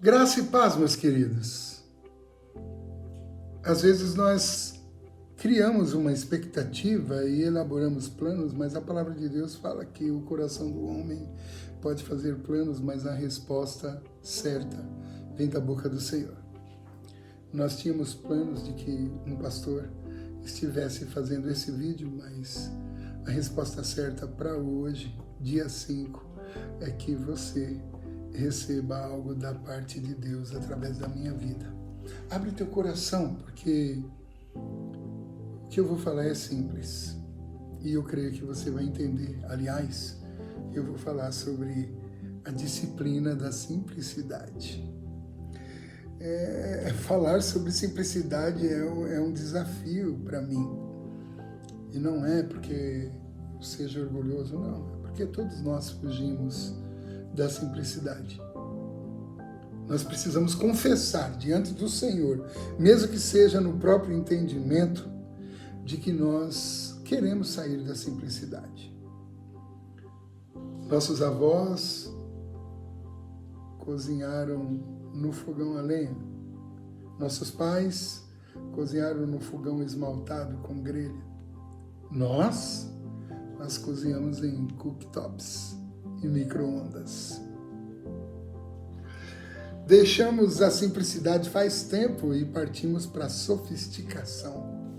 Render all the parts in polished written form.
Graça e paz, meus queridos. Às vezes nós criamos uma expectativa e elaboramos planos, mas a palavra de Deus fala que o coração do homem pode fazer planos, mas a resposta certa vem da boca do Senhor. Nós tínhamos planos de que um pastor estivesse fazendo esse vídeo, mas a resposta certa para hoje, dia 5, é que você receba algo da parte de Deus através da minha vida. Abre teu coração, porque o que eu vou falar é simples e eu creio que você vai entender. Aliás, eu vou falar sobre a disciplina da simplicidade. Falar sobre simplicidade é um desafio para mim. E não é porque eu seja orgulhoso, não. É porque todos nós fugimos da simplicidade. Nós precisamos confessar diante do Senhor, mesmo que seja no próprio entendimento, de que nós queremos sair da simplicidade. Nossos avós cozinharam no fogão a lenha. Nossos pais cozinharam no fogão esmaltado com grelha. Nós cozinhamos em cooktops e micro-ondas. Deixamos a simplicidade faz tempo e partimos para a sofisticação.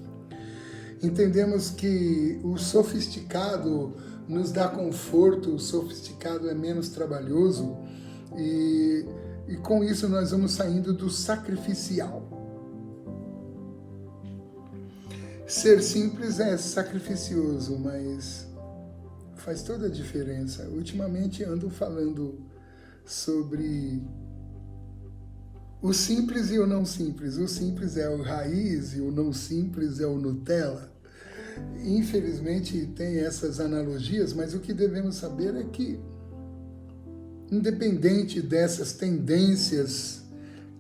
Entendemos que o sofisticado nos dá conforto, o sofisticado é menos trabalhoso e com isso nós vamos saindo do sacrificial. Ser simples é sacrificioso, mas faz toda a diferença. Ultimamente ando falando sobre o simples e o não simples. O simples é o raiz e o não simples é o Nutella. Infelizmente tem essas analogias, mas o que devemos saber é que, independente dessas tendências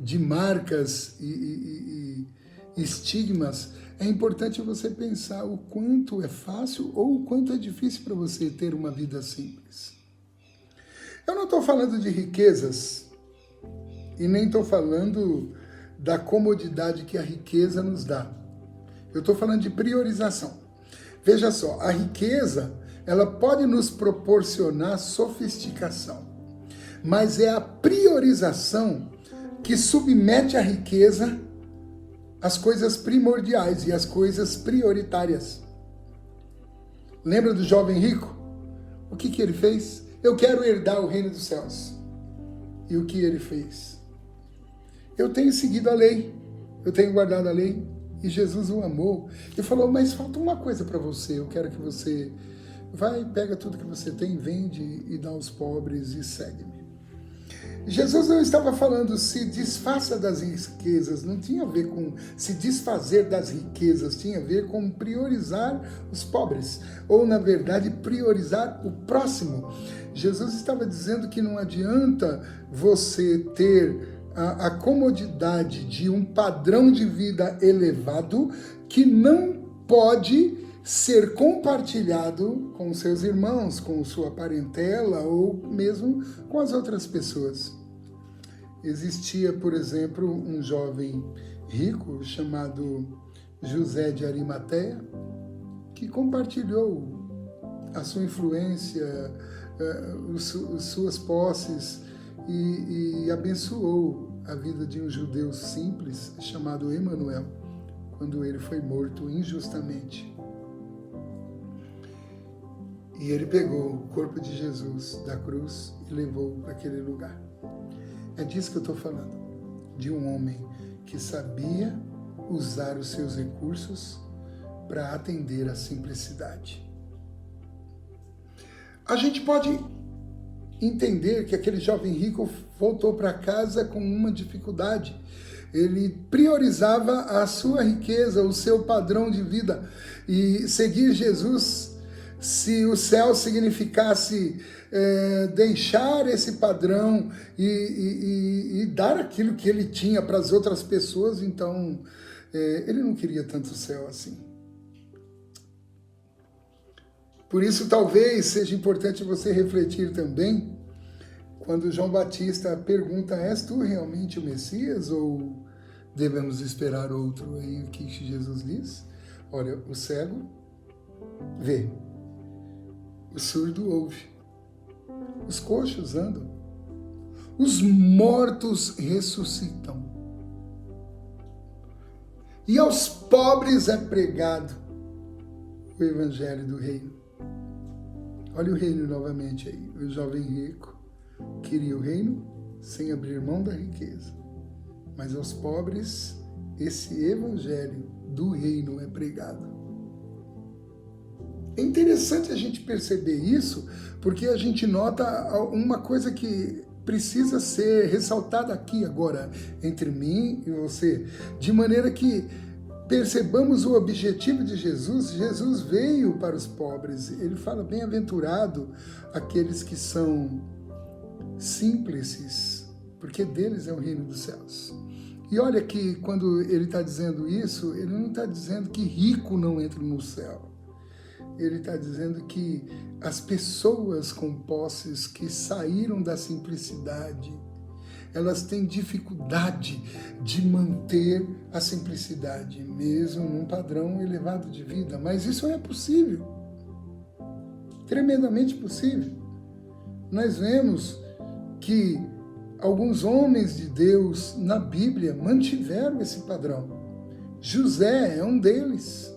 de marcas e estigmas, é importante você pensar o quanto é fácil ou o quanto é difícil para você ter uma vida simples. Eu não estou falando de riquezas e nem estou falando da comodidade que a riqueza nos dá. Eu estou falando de priorização. Veja só, a riqueza, ela pode nos proporcionar sofisticação, mas é a priorização que submete a riqueza às coisas primordiais e às coisas prioritárias. Lembra do jovem rico? O que ele fez? Eu quero herdar o reino dos céus. E o que ele fez? Eu tenho seguido a lei, eu tenho guardado a lei, e Jesus o amou. E falou, mas falta uma coisa para você, eu quero que você vai, pega tudo que você tem, vende e dá aos pobres e segue-me. Jesus não estava falando se desfaça das riquezas, não tinha a ver com se desfazer das riquezas, tinha a ver com priorizar os pobres, ou na verdade priorizar o próximo. Jesus estava dizendo que não adianta você ter a comodidade de um padrão de vida elevado que não pode ser compartilhado com seus irmãos, com sua parentela ou mesmo com as outras pessoas. Existia, por exemplo, um jovem rico chamado José de Arimateia que compartilhou a sua influência, suas posses e abençoou a vida de um judeu simples chamado Emanuel, quando ele foi morto injustamente. E ele pegou o corpo de Jesus da cruz e levou para aquele lugar. É disso que eu estou falando, de um homem que sabia usar os seus recursos para atender à simplicidade. A gente pode entender que aquele jovem rico voltou para casa com uma dificuldade. Ele priorizava a sua riqueza, o seu padrão de vida. E seguir Jesus, se o céu significasse deixar esse padrão e dar aquilo que ele tinha para as outras pessoas, então ele não queria tanto céu assim. Por isso, talvez seja importante você refletir também Quando João Batista pergunta, és tu realmente o Messias ou devemos esperar outro? Aí o que Jesus diz? Olha, o cego vê, o surdo ouve, os coxos andam, os mortos ressuscitam. E aos pobres é pregado o evangelho do reino. Olha o reino novamente aí. O jovem rico queria o reino sem abrir mão da riqueza. Mas aos pobres, esse evangelho do reino é pregado. É interessante a gente perceber isso, porque a gente nota uma coisa que precisa ser ressaltada aqui agora, entre mim e você, de maneira que percebamos o objetivo de Jesus. Jesus veio para os pobres. Ele fala, bem-aventurado aqueles que são simples, porque deles é o reino dos céus. E olha que quando ele está dizendo isso, ele não está dizendo que rico não entra no céu. Ele está dizendo que as pessoas com posses que saíram da simplicidade, elas têm dificuldade de manter a simplicidade, mesmo num padrão elevado de vida. Mas isso é possível, tremendamente possível. Nós vemos que alguns homens de Deus na Bíblia mantiveram esse padrão. José é um deles.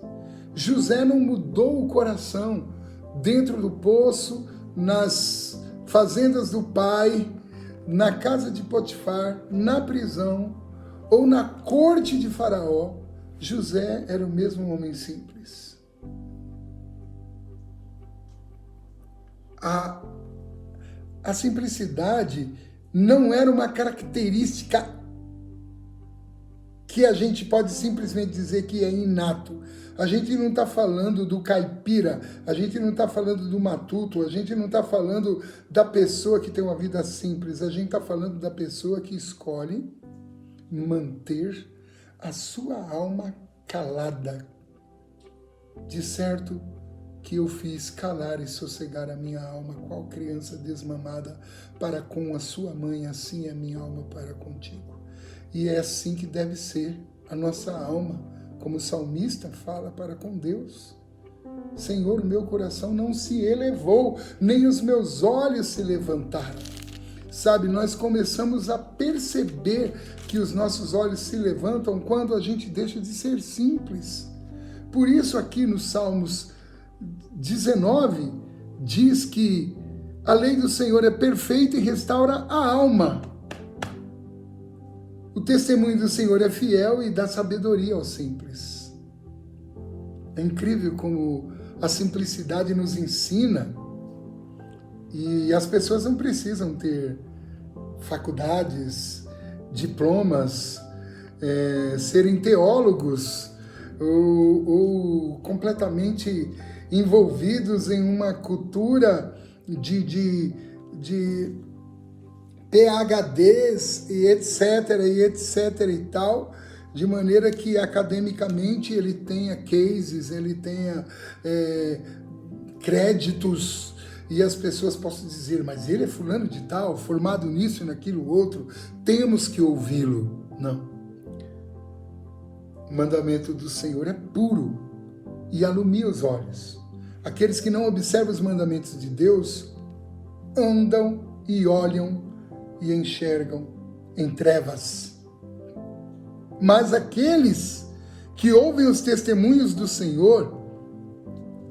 José não mudou o coração dentro do poço, nas fazendas do pai, na casa de Potifar, na prisão ou na corte de Faraó. José era o mesmo homem simples. A simplicidade não era uma característica que a gente pode simplesmente dizer que é inato. A gente não está falando do caipira, a gente não está falando do matuto, a gente não está falando da pessoa que tem uma vida simples, a gente está falando da pessoa que escolhe manter a sua alma calada. De certo que eu fiz calar e sossegar a minha alma, qual criança desmamada para com a sua mãe, assim a minha alma para contigo. E é assim que deve ser a nossa alma, como o salmista fala para com Deus. Senhor, o meu coração não se elevou, nem os meus olhos se levantaram. Sabe, nós começamos a perceber que os nossos olhos se levantam quando a gente deixa de ser simples. Por isso aqui no Salmos 19, diz que a lei do Senhor é perfeita e restaura a alma. O testemunho do Senhor é fiel e dá sabedoria aos simples. É incrível como a simplicidade nos ensina, e as pessoas não precisam ter faculdades, diplomas, serem teólogos ou completamente envolvidos em uma cultura de PhDs e etc e tal, de maneira que academicamente ele tenha cases, ele tenha créditos, e as pessoas possam dizer, mas ele é fulano de tal, formado nisso e naquilo outro, temos que ouvi-lo. Não. O mandamento do Senhor é puro e alumia os olhos. Aqueles que não observam os mandamentos de Deus andam e olham e enxergam em trevas. Mas aqueles que ouvem os testemunhos do Senhor,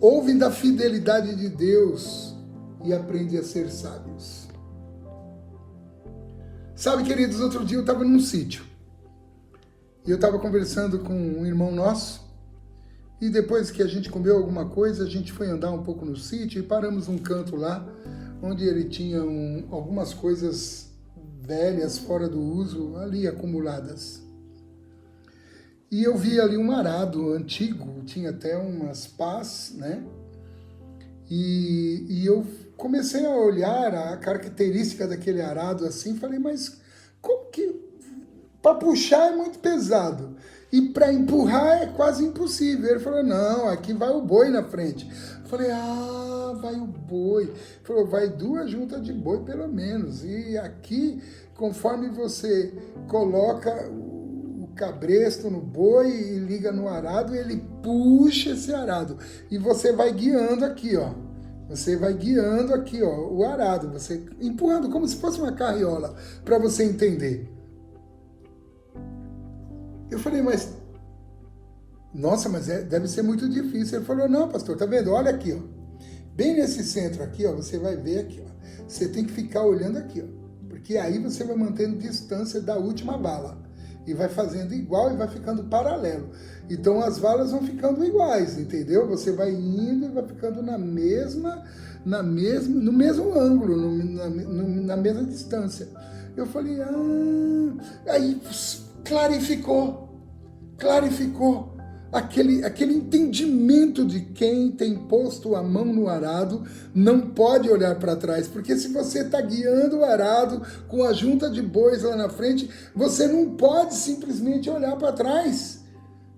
ouvem da fidelidade de Deus e aprendem a ser sábios. Sabe, queridos, outro dia eu estava num sítio e eu estava conversando com um irmão nosso, e depois que a gente comeu alguma coisa, a gente foi andar um pouco no sítio e paramos num canto lá, onde ele tinha algumas coisas velhas, fora do uso, ali acumuladas. E eu vi ali um arado antigo, tinha até umas pás, né? E eu comecei a olhar a característica daquele arado assim, falei, mas como que... Para puxar é muito pesado. E para empurrar é quase impossível. Ele falou, não, aqui vai o boi na frente. Eu falei, vai o boi. Ele falou, vai 2 juntas de boi pelo menos. E aqui, conforme você coloca o cabresto no boi e liga no arado, ele puxa esse arado. E você vai guiando aqui, ó. Você vai guiando aqui, ó, o arado. Você empurrando como se fosse uma carriola, para você entender. Eu falei, mas... Nossa, mas deve ser muito difícil. Ele falou, não, pastor, tá vendo? Olha aqui, ó. Bem nesse centro aqui, ó, você vai ver aqui, ó. Você tem que ficar olhando aqui, ó. Porque aí você vai mantendo distância da última bala. E vai fazendo igual e vai ficando paralelo. Então as valas vão ficando iguais, entendeu? Você vai indo e vai ficando no mesmo ângulo, na mesma distância. Eu falei, aí clarificou aquele entendimento de quem tem posto a mão no arado não pode olhar para trás, porque se você está guiando o arado com a junta de bois lá na frente, você não pode simplesmente olhar para trás,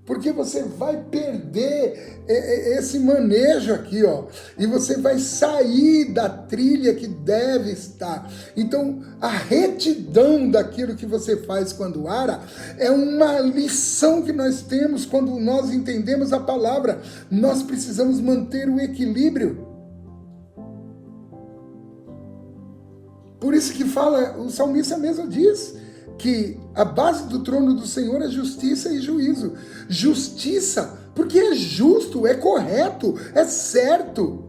porque você vai perder esse manejo aqui, ó, e você vai sair da trilha que deve estar. Então, a retidão daquilo que você faz quando ara é uma lição que nós temos quando nós entendemos a palavra. Nós precisamos manter o equilíbrio. Por isso que fala, o salmista mesmo diz que a base do trono do Senhor é justiça e juízo. Justiça, porque é justo, é correto, é certo.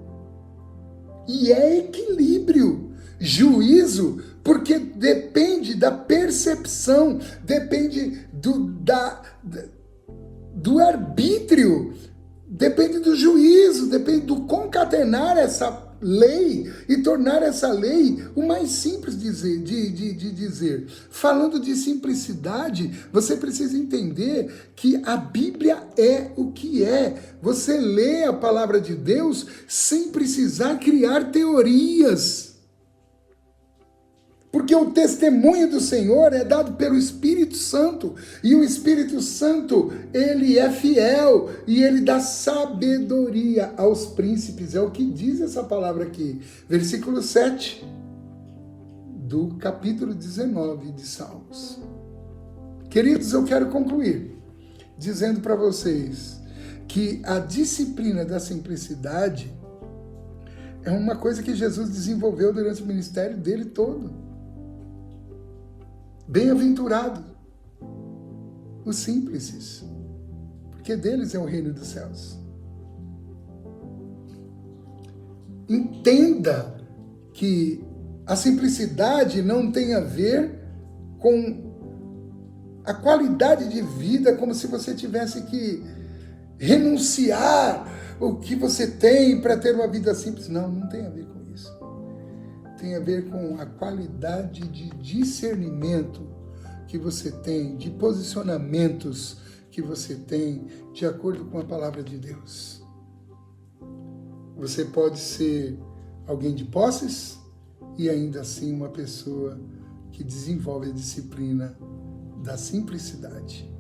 E é equilíbrio. Juízo, porque depende da percepção, depende do arbítrio, depende do juízo, depende do concatenar essa lei e tornar essa lei o mais simples de dizer. Falando de simplicidade, você precisa entender que a Bíblia é o que é. Você lê a palavra de Deus sem precisar criar teorias. Porque o testemunho do Senhor é dado pelo Espírito Santo. E o Espírito Santo, ele é fiel. E ele dá sabedoria aos príncipes. É o que diz essa palavra aqui. Versículo 7 do capítulo 19 de Salmos. Queridos, eu quero concluir dizendo para vocês que a disciplina da simplicidade é uma coisa que Jesus desenvolveu durante o ministério dele todo. Bem-aventurado os simples, porque deles é o reino dos céus. Entenda que a simplicidade não tem a ver com a qualidade de vida, como se você tivesse que renunciar o que você tem para ter uma vida simples. Não, não tem a ver com isso. Tem a ver com a qualidade de discernimento que você tem, de posicionamentos que você tem, de acordo com a palavra de Deus. Você pode ser alguém de posses e ainda assim uma pessoa que desenvolve a disciplina da simplicidade.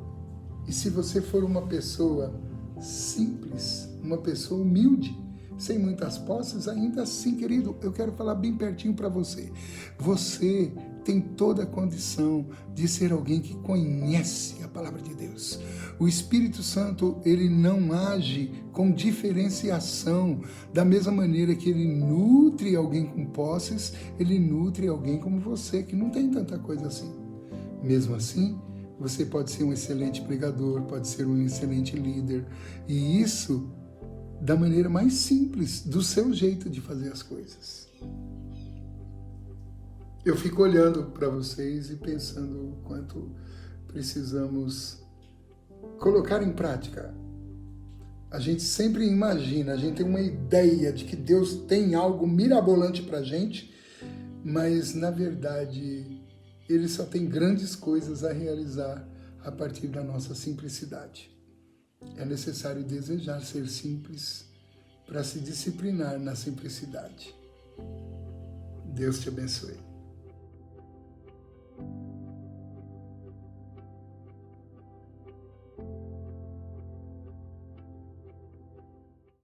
E se você for uma pessoa simples, uma pessoa humilde, sem muitas posses, ainda assim, querido, eu quero falar bem pertinho para você. Você tem toda a condição de ser alguém que conhece a palavra de Deus. O Espírito Santo, ele não age com diferenciação. Da mesma maneira que ele nutre alguém com posses, ele nutre alguém como você, que não tem tanta coisa assim. Mesmo assim, você pode ser um excelente pregador, pode ser um excelente líder. E isso da maneira mais simples, do seu jeito de fazer as coisas. Eu fico olhando para vocês e pensando o quanto precisamos colocar em prática. A gente sempre imagina, a gente tem uma ideia de que Deus tem algo mirabolante para a gente, mas, na verdade, Ele só tem grandes coisas a realizar a partir da nossa simplicidade. É necessário desejar ser simples para se disciplinar na simplicidade. Deus te abençoe.